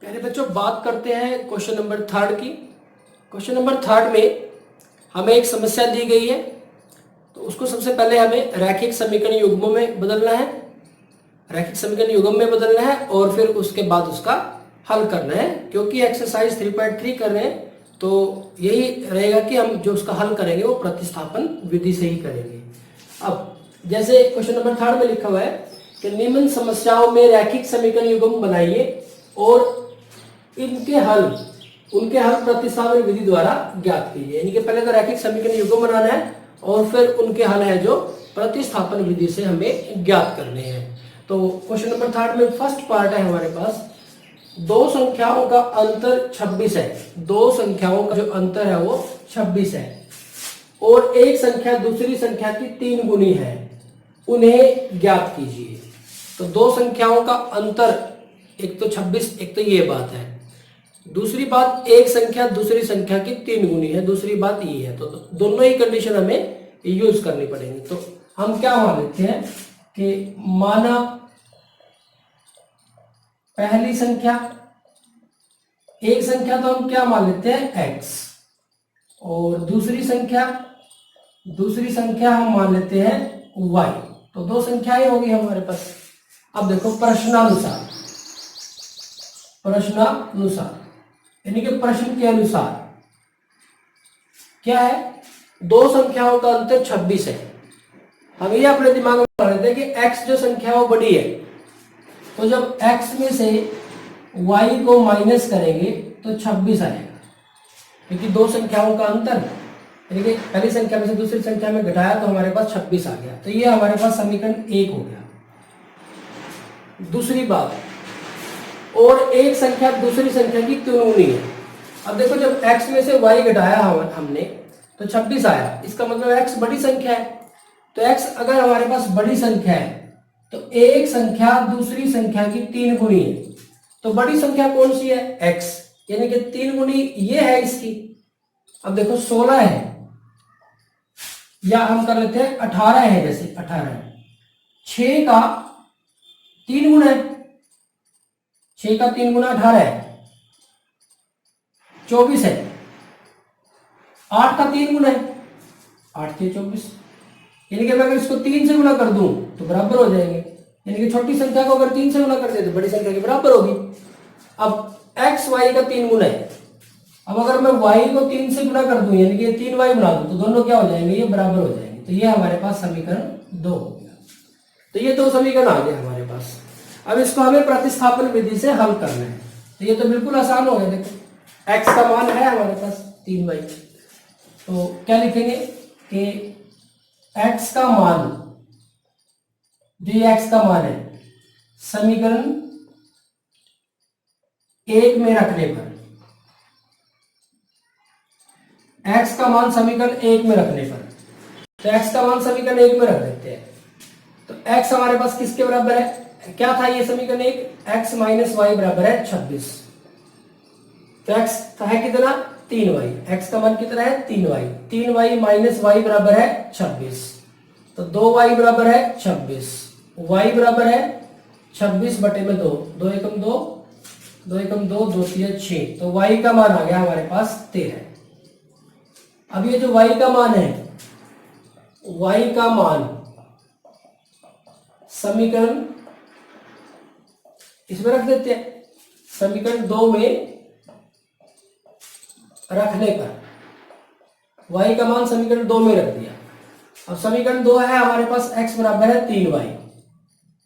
पहले बच्चों बात करते हैं क्वेश्चन नंबर 3 की। क्वेश्चन नंबर 3 में हमें एक समस्या दी गई है, तो उसको सबसे पहले हमें रैखिक समीकरण युग्मों में बदलना है। रैखिक समीकरण युग्म में बदलना है और फिर उसके बाद उसका हल करना है। क्योंकि एक्सरसाइज 3.3 कर रहे हैं तो यही रहेगा कि हम जो उसका हल करेंगे वो प्रतिस्थापन विधि से ही करेंगे। अब जैसे क्वेश्चन नंबर 3 में लिखा हुआ है कि निम्न समस्याओं में रैखिक समीकरण युग्म बनाइए और उनके हल प्रतिस्थापन विधि द्वारा ज्ञात कीजिए। यानी कि पहले तो रैखिक समीकरण युग्म बनाना है और फिर उनके हल है जो प्रतिस्थापन विधि से हमें ज्ञात करने हैं। तो क्वेश्चन नंबर 3 में फर्स्ट पार्ट है हमारे पास, दो संख्याओं का अंतर 26 है। दो संख्याओं का जो अंतर है वो 26 है और एक संख्या दूसरी संख्या की 3 गुनी है, उन्हें ज्ञात कीजिए। तो दो संख्याओं का अंतर, एक तो 26, एक तो ये बात है। दूसरी बात, एक संख्या दूसरी संख्या की 3 गुनी है, दूसरी बात ये है। तो दोनों ही कंडीशन हमें यूज करनी पड़ेगी। तो हम क्या मान लेते हैं कि माना पहली संख्या, एक संख्या तो हम क्या मान लेते हैं x, और दूसरी संख्या हम मान लेते हैं y। तो दो संख्याएं होगी हमारे पास। अब देखो प्रश्नानुसार यानी कि प्रश्न के अनुसार क्या है, दो संख्याओं का अंतर 26 है। हम ये अपने दिमाग में मान लेते हैं कि x जो संख्या वो बड़ी है, तो जब x में से y को माइनस करेंगे तो 26 आएगा। क्योंकि दो संख्याओं का अंतर, यानी कि पहली संख्या में से दूसरी संख्या में घटाया तो हमारे पास 26 आ गया। तो ये हमारे पास समीकरण 1 हो गया। दूसरी बात, और एक संख्या दूसरी संख्या की 3 गुनी है। अब देखो जब x में से y घटाया हमने तो 26 आया, इसका मतलब x बड़ी संख्या है। तो x अगर हमारे पास बड़ी संख्या है तो एक संख्या दूसरी संख्या की 3 गुनी है। तो बड़ी संख्या कौन सी है, x, यानी कि 3 गुनी ये है इसकी। अब देखो 16 है, या हम कर लेते हैं 18 है। जैसे 18 है, 6 का 3 गुना है, 6 का 3 गुना 18 है, 24 है। 8 का 3 गुना है, 8 के 24, यानी कि मैं अगर इसको 3 से गुना कर दूं तो बराबर हो जाएंगे। यानी कि छोटी संख्या को अगर 3 से गुना कर दे तो बड़ी संख्या के बराबर होगी। अब x y का 3 गुना है, अब अगर मैं y को 3 से गुना कर दूं यानी कि 3y बना दूं तो दोनों क्या हो जाएंगे, ये बराबर हो जाएंगे। तो ये हमारे पास समीकरण 2 हो गया। तो ये दो समीकरण आ गए हमारे पास। अब इसको हमें प्रतिस्थापन विधि से हल करना है। तो ये तो बिल्कुल आसान हो गया। देखो x का मान है हमारे पास 3y, तो क्या लिखेंगे कि x का मान, जो ये x का मान है समीकरण 1 में रखने पर, x का मान समीकरण 1 में रखने पर, तो x का मान समीकरण 1 में रख देते हैं। तो x हमारे पास किसके बराबर है, क्या था ये समीकरण 1, x माइनस वाई बराबर है 26। तो x है कितना, 3y, x का मान कितना है 3y, 3y माइनस वाई बराबर है 26। तो 2y बराबर है 26, y बराबर है 26 बटे में 2, 2 एकम 2, 2 एकम 2, 2 3 6। तो y का मान आ गया हमारे पास 13। अब ये जो y का मान है, y का मान समीकरण इसमें रख देते हैं, समीकरण 2 में रखने पर y का मान समीकरण 2 में रख दिया। अब समीकरण 2 है हमारे पास x बराबर है 3y,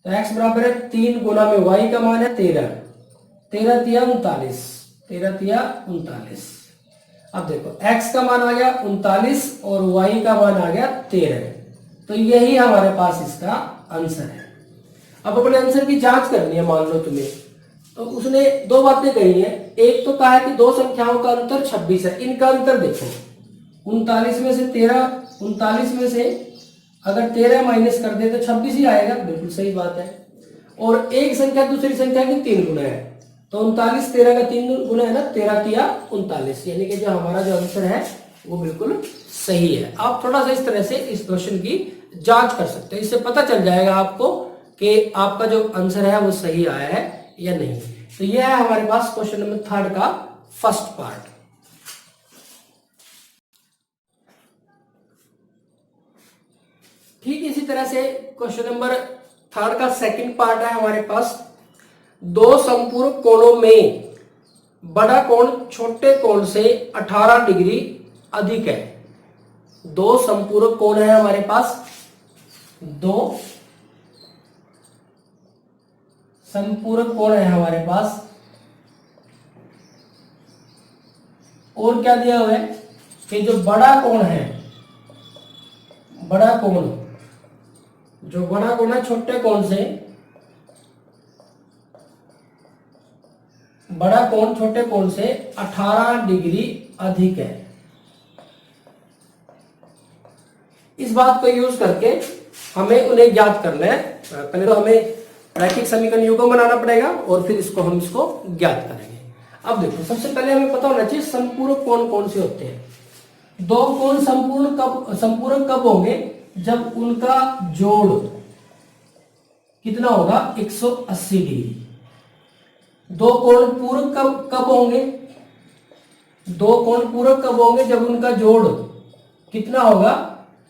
तो x बराबर है 3 गुना में y का मान है 13, 13 तिया 39, 13 तिया 39। अब देखो x का मान आ गया 39 और y का मान आ गया 13। तो यही हमारे पास इसका आंसर है। अब अपने आंसर की जांच करनी है। मान लो तुम्हें, तो उसने दो बातें कही है। एक तो कहा है कि दो संख्याओं का अंतर 26 है, इनका अंतर देखो 39 में से 13, 39 में से अगर 13 माइनस कर दे तो 26 ही आएगा, बिल्कुल सही बात है। और एक संख्या दूसरी संख्या की 3 गुना है, तो 39 13 का 3 गुना है ना, 13 तिया 39, यानी कि जो हमारा जो आंसर है वो बिल्कुल सही है। आप थोड़ा सा इस तरह से इस क्वेश्चन की जांच कर सकते हैं, इससे पता चल जाएगा आपको कि आपका जो आंसर है वो सही आया है या नहीं। तो यह है हमारे पास क्वेश्चन नंबर 3 का फर्स्ट पार्ट। ठीक इसी तरह से क्वेश्चन नंबर 3 का सेकंड पार्ट है हमारे पास, दो संपूरक कोणों में बड़ा कोण छोटे कोण से 18 डिग्री अधिक है। दो संपूरक कोण है हमारे पास, दो संपूरक कोण है हमारे पास, और क्या दिया हुआ है कि जो बड़ा कोण है, बड़ा कोण, जो बड़ा कोण है छोटे कोण से, बड़ा कोण छोटे कोण से 18 डिग्री अधिक है। इस बात को यूज करके हमें उन्हें ज्ञात करना है। पहले तो हमें रैखिक समीकरण युग्म बनाना पड़ेगा और फिर हम इसको ज्ञात करेंगे। अब देखो, सबसे पहले हमें पता होना चाहिए संपूरक कोण कौन से होते हैं। दो कोण संपूरक कब होंगे? जब उनका जोड़ कितना होगा? 180 डिग्री। दो कोण पूरक कब होंगे? दो कोण पूरक कब होंगे? जब उनका जोड़ कितना होगा?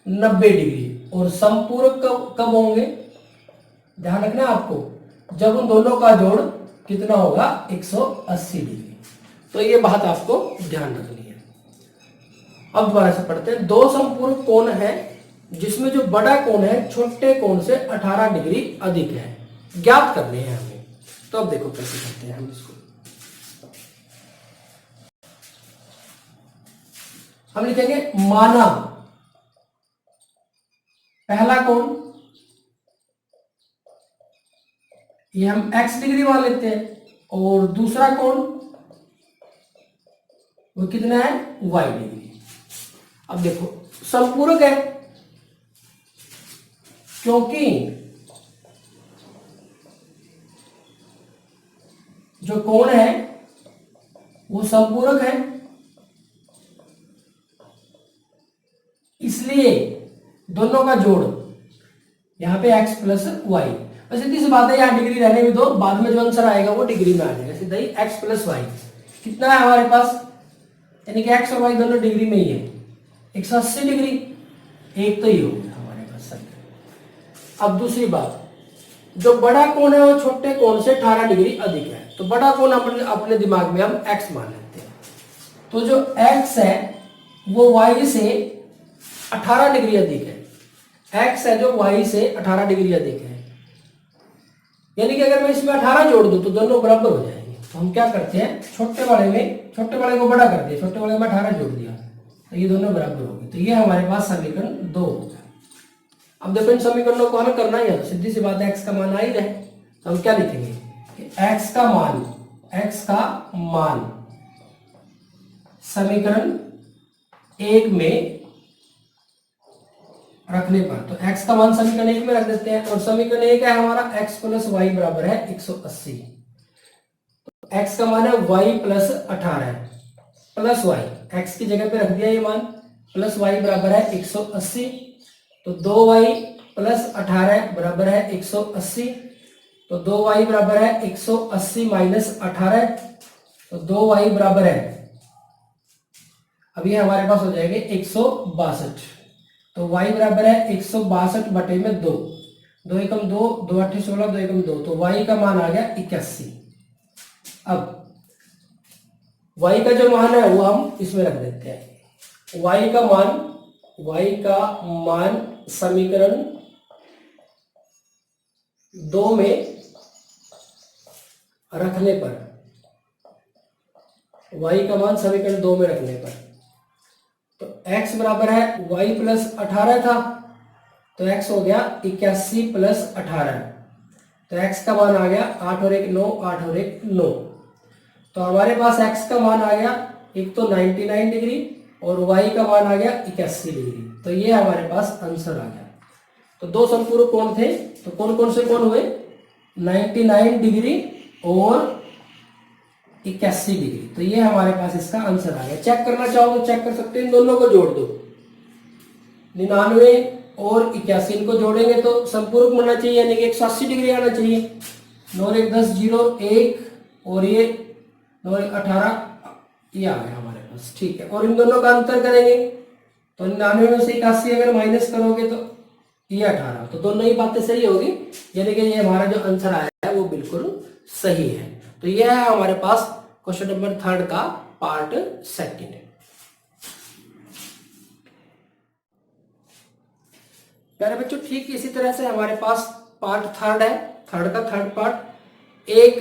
90 डिग्री। और संपूरक कब होंगे? ध्यान रखना आपको, जब उन दोनों का जोड़ कितना होगा? 180 डिग्री। तो ये बात आपको ध्यान रखनी है। अब दोबारा से पढ़ते हैं। दो संपूरक कोण है जिसमें जो बड़ा कोण है छोटे कोण से 18 डिग्री अधिक है, ज्ञात करने हैं हमें। तो अब देखो कैसे करते हैं हम इसको। हम लिखेंगे माना पहला कोण, ये हम x डिग्री मान लेते हैं, और दूसरा कोण वो कितना है? y degree. अब देखो संपूरक है, क्योंकि जो कोण है वो संपूरक है, इसलिए दोनों का जोड़ यहां पे x प्लस वाई। सीधी सी बात है, यहां डिग्री रहने में दो, बाद में जो आंसर आएगा वो डिग्री में आ जाएगा। सीधा ही x प्लस वाई कितना है हमारे पास, यानी कि x और y दोनों डिग्री में ही है, 180 डिग्री। एक तो ये हो गया हमारे पास सर। अब दूसरी बात, जो बड़ा कोण है वो छोटे कोण से 18 डिग्री अधिक है। तो बड़ा कोण अपने दिमाग में हम x मान लेते हैं। तो जो x है वो y से 18 डिग्री अधिक है। x है जो y से 18 डिग्री अधिक है, यानी कि अगर मैं इसमें 18 जोड़ दूं तो दोनों बराबर हो जाएंगे। तो हम क्या करते हैं, छोटे वाले को बड़ा कर दिया, छोटे वाले में 18 जोड़ दिया, तो ये दोनों बराबर हो गए। तो ये हमारे पास समीकरण 2 हो गया। अब देखो इन समीकरणों को हमें करना ही है, तो सीधी सी बात है x का मान आ ही रहे। तो हम क्या लिखेंगे कि x का मान समीकरण 1 में रखने पर, तो x का मान समीकरण 1 में रख देते हैं। और समीकरण 1 है हमारा x प्लस वाई बराबर है 180। तो x का मान है y plus 18 plus Y, x की जगह पे रख दिया ये मान, प्लस वाई बराबर है 180। तो 2y प्लस 18 बराबर है 180। तो 2y बराबर है 180 माइनस 18, तो 2y बराबर है, अभी हमारे पास हो जाएंगे 162। तो y बराबर है 162 बटे में 2, 2 एकम 2, 2 8 16, 2 एकम 2, तो y का मान आ गया 81। अब y का जो मान है वो हम इसमें रख देते हैं। y का मान समीकरण 2 में रखने पर, y का मान समीकरण 2 में रखने पर, तो x बराबर है y प्लस 18 था, तो x हो गया 81 प्लस 18, तो x का मान आ गया 8 और 1 9, 8 और 1 9। तो हमारे पास x का मान आ गया एक तो 99 डिग्री और y का मान आ गया 81 डिग्री। तो ये हमारे पास आंसर आ गया। तो दो संपूरक कोण थे, तो कौन कौन से कोण हुए? 99 डिग्री और 81 डिग्री। तो ये हमारे पास इसका आंसर आ गया। चेक करना चाहो तो चेक कर सकते हैं, इन दोनों को जोड़ दो, 99 और 81 इनको जोड़ेंगे तो संपूरक बनना चाहिए, यानी कि 180 डिग्री आना चाहिए। 9 और 1 10, 0 1 और ये 9 और 1 18, ये आ गया हमारे पास। ठीक है, और इन दोनों का अंतर करेंगे तो 99 में से 81 अगर माइनस करोगे तो ये 18, तो दोनों ही बातें सही होगी, यानी कि ये हमारा जो आंसर आया है वो बिल्कुल सही है। तो ये है हमारे पास क्वेश्चन नंबर 3 का पार्ट 2। प्यारे बच्चों, ठीक इसी तरह से हमारे पास पार्ट 3 है। थर्ड पार्ट, एक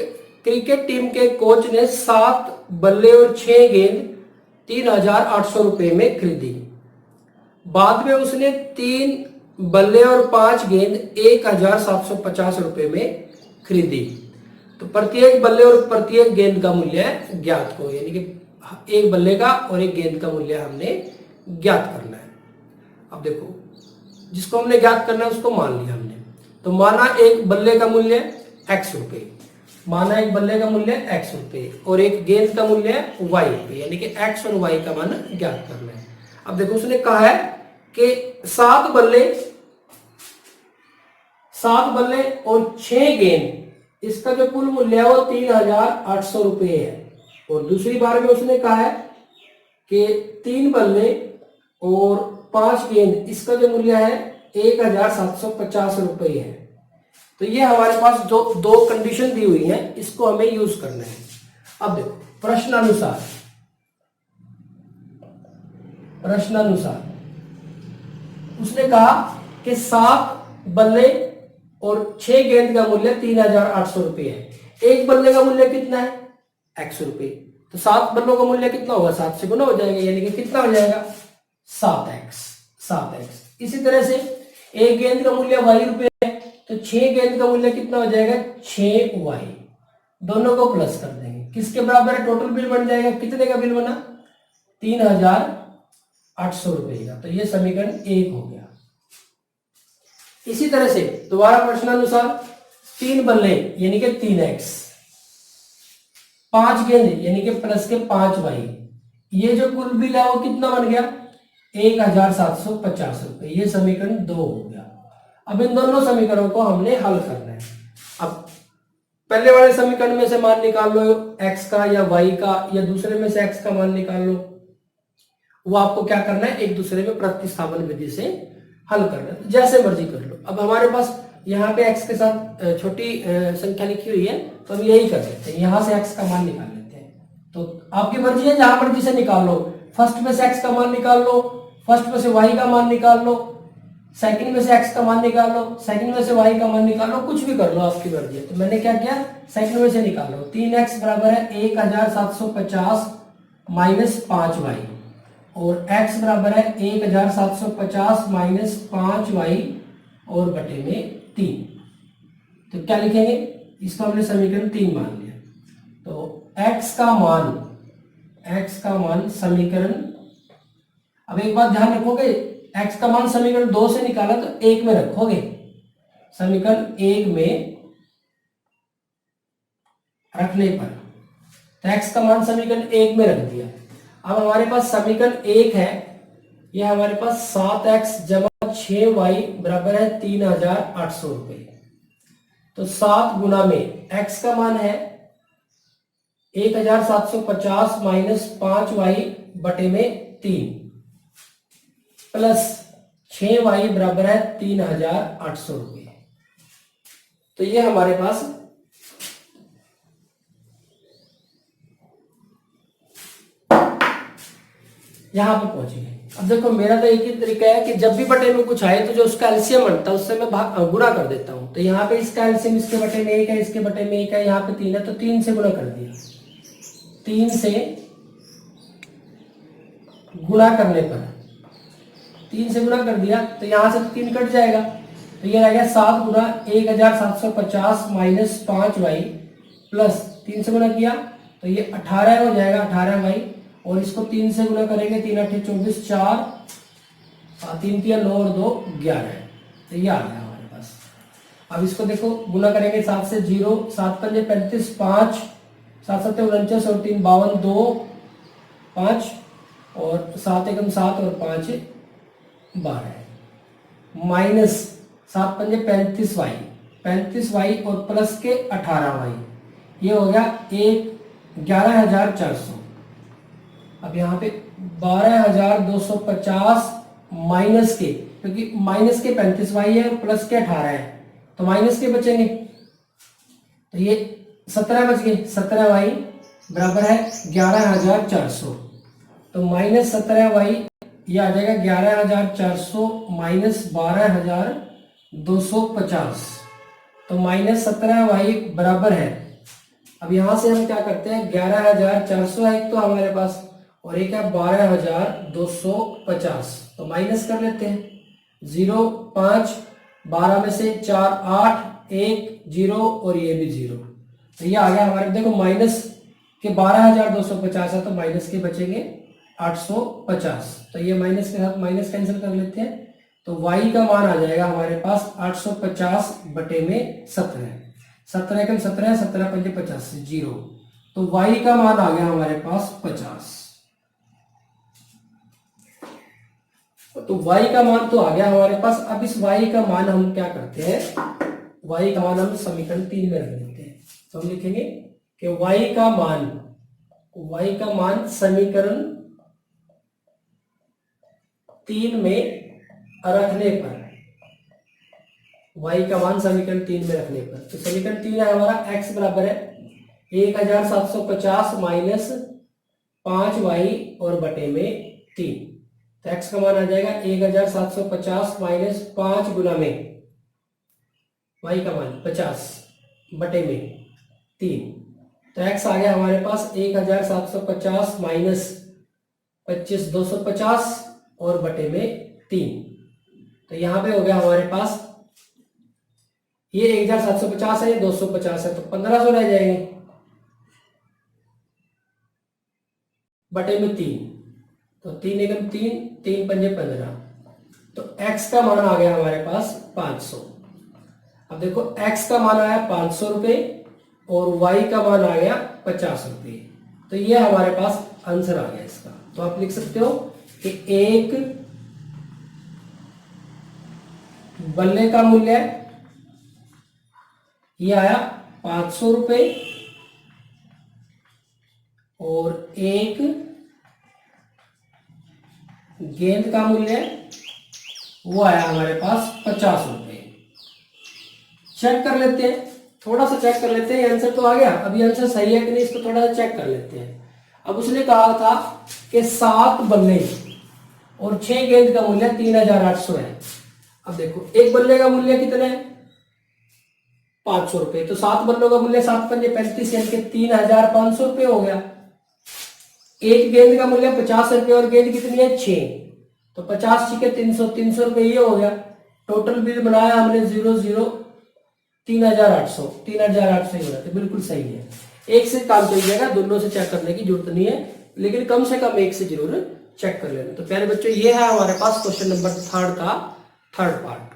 क्रिकेट टीम के कोच ने 7 बल्ले और 6 गेंद 3,800 रुपए में खरीदी। बाद में उसने 3 बल्ले और 5 गेंद 1,750 रुपए में खरीदी। तो प्रत्येक बल्ले और प्रत्येक गेंद का मूल्य ज्ञात को, यानी कि एक बल्ले का और एक गेंद का मूल्य हमने ज्ञात करना है। अब देखो, जिसको हमने ज्ञात करना है उसको मान लिया हमने। तो माना एक बल्ले का मूल्य x रुपए, माना एक बल्ले का मूल्य x रुपए और एक गेंद का मूल्य y रुपए, यानी कि x और y का मान ज्ञात करना है। अब देखो, उसने कहा है कि 7 बल्ले और 6 गेंद, इसका जो कुल मूल्य है वो 3,800 रुपए है। और दूसरी बार में उसने कहा है कि 3 बल्ले और 5 गेंद, इसका जो मूल्य है 1,750 रुपए है। तो ये हमारे पास जो दो कंडीशन दी हुई है, इसको हमें यूज करना है। अब देखो, प्रश्नानुसार उसने कहा कि 7 बल्ले और 6 गेंद का मूल्य 3,800 रुपए है। एक बल्ले का मूल्य कितना है? x रुपए। तो 7 बल्लों का मूल्य कितना होगा? 7 से गुना हो जाएगा, यानी कि कितना हो जाएगा? 7x। इसी तरह से एक गेंद का मूल्य y रुपए है, तो 6 गेंद का मूल्य कितना हो जाएगा? 6y। दोनों को प्लस कर देंगे, किसके बराबर है? टोटल बिल बन जाएगा, कितने का बिल बना? 3,800 रुपए का। तो ये समीकरण 1 हो गया। इसी तरह से दोबारा प्रश्नानुसार 3 बल्ले यानी कि 3x, 5 गेंद यानी कि प्लस के 5y, ये जो कुल बिल है वो कितना बन गया? 1,750 रुपए। ये समीकरण 2 हो गया। अब इन दोनों समीकरणों को हमने हल करना है। अब पहले वाले समीकरण में से मान निकाल लो x का या y का, या दूसरे में से x का मान निकाल लो। वो आपको क्या करना है? एक दूसरे में प्रतिस्थापन विधि से हल करना है, जैसे मर्जी कर लो। अब हमारे पास यहाँ पे x के साथ छोटी संख्या लिखी हुई है, तो हम यही कर सकते हैं, यहां से x का मान निकाल लेते हैं। तो आपकी मर्जी है, जहां मर्जी से निकाल लो। फर्स्ट में से x का मान निकाल लो, फर्स्ट में से y का मान निकाल लो, सेकंड में से x का मान निकाल लो, सेकंड में से y का मान निकाल लो, कुछ भी कर लो, आपकी मर्जी है। तो मैंने क्या किया? सेकंड में से निकाल लो। 3x बराबर है 1,750 माइनस 5y, और x बराबर है 1,750 माइनस 5y और बटे में 3। तो क्या लिखेंगे? इसको हमने समीकरण 3 मान लिया। तो x का मान समीकरण, अब एक बात ध्यान रखोगे, x का मान समीकरण 2 से निकाला तो 1 में रखोगे, समीकरण 1 में रखने पर। तो x का मान समीकरण 1 में रख दिया। अब हमारे पास समीकरण 1 है, यह हमारे पास 7x जमा 6y बराबर है 3,800 रुपए। तो 7 गुना में x का मान है 1,750 माइनस 5y बटे में 3 प्लस 6y बराबर है 3,800 रुपए। तो ये हमारे पास यहां पे पहुंच गए। अब देखो, मेरा तो एक ही तरीका है कि जब भी बटे में कुछ आए तो जो उसका एलसीएम बनता है उससे मैं गुणा कर देता हूं। तो यहाँ पे इसका एलसीएम इसके बटे में 1 है, इसके बटे में 1 है, यहाँ पे 3 है, तो 3 से गुणा कर दिया। 3 से गुणा करने पर 3 से गुणा कर दिया तो यहां से 3 कट जाएगा, तो ये आ गया 7 गुना 1,750 माइनस 5y प्लस 3 से गुणा किया तो ये 18 हो जाएगा, 18y। और इसको 3 से गुणा करेंगे, 3 8 24, 4 3 3 9 और 2 11। तो ये आ गया हमारे पास। अब इसको देखो, गुणा करेंगे 7 से 0, 7 5 35, 5 7 7 49 और 3 52, 2 5 और 7 1 7 और 5 12 माइनस 7 5 35y, 35y और प्लस के 18y, ये हो गया 11,400। अब यहाँ पे 12,250 माइनस के, क्योंकि माइनस के 35y है और प्लस के 18 है, तो माइनस के बचेंगे, तो ये 17 बच गए। 17y बराबर है 11,400, तो माइनस 17y ये आ जाएगा 11,400 माइनस 12,250, तो माइनस 17y बराबर है। अब यहां से हम क्या करते हैं, 11,400 है एक तो हमारे पास, और एक है 12,250, तो माइनस कर लेते हैं। 0 5, 12 में से 4 8, 1 0 और ये भी 0, तो ये आ गया हमारे, देखो माइनस के 12,250 है तो माइनस के बचेंगे 850, तो ये माइनस के साथ माइनस कैंसिल कर लेते हैं, तो y का मान आ जाएगा हमारे पास 850 बटे में 17, 17 कम 17, 17 पंजे 50 0, तो y का मान आ गया हमारे पास 50। तो y का मान तो आ गया हमारे पास। अब इस y का मान हम क्या करते हैं, y का मान हम समीकरण 3 में रख देते हैं, तो हम लिखेंगे कि y का मान समीकरण 3 में रखने पर, y का मान समीकरण 3 में रखने पर, तो समीकरण 3 है हमारा x बराबर है 1,750 माइनस 5y और बटे में 3, तो x का मान आ जाएगा 1,750 माइनस 5 गुना में y का मान 50 बटे में 3, तो x आ गया हमारे पास 1,750 माइनस 25 250 और बटे में 3, तो यहां पे हो गया हमारे पास, ये 1,750 है, ये 250 है, तो 1500 रह जाएंगे बटे में 3, तो 3 एकम 3, 3 पंजे 15, तो x का मान आ गया हमारे पास 500। अब देखो x का मान आया 500 रुपए और y का मान आ गया 50 रुपए, तो ये हमारे पास आंसर आ गया इसका। तो आप लिख सकते हो कि एक बल्ले का मूल्य ये आया 500 रुपए और एक गेंद का मूल्य वो आया हमारे पास 50 रुपए। चेक कर लेते हैं, थोड़ा सा चेक कर लेते हैं, आंसर तो आ गया। अभी आंसर सही है कि नहीं इसको थोड़ा सा चेक कर लेते हैं। अब उसने कहा था कि 7 बल्ले और 6 गेंद का मूल्य 3,800 है। अब देखो एक बल्ले का मूल्य कितना है 500 रुपए, तो 7 बल्लों का मूल्य 7 पंजे 35 यानी कि 3,500 रुपए हो गया। एक गेंद का मूल्य 50 रुपए और गेंद कितनी है 6, तो 50 ठीक है 300, 300 रुपए ये हो गया। टोटल बिल बनाया हमने 0 0 3,800 ही बना, तो बिल्कुल सही है। एक से काम चल जाएगा, दोनों से चेक करने की जरूरत नहीं है, लेकिन कम से कम एक से जरूर चेक कर लेना। तो प्यारे बच्चों ये है हमारे पास क्वेश्चन नंबर 3 का थर्ड पार्ट।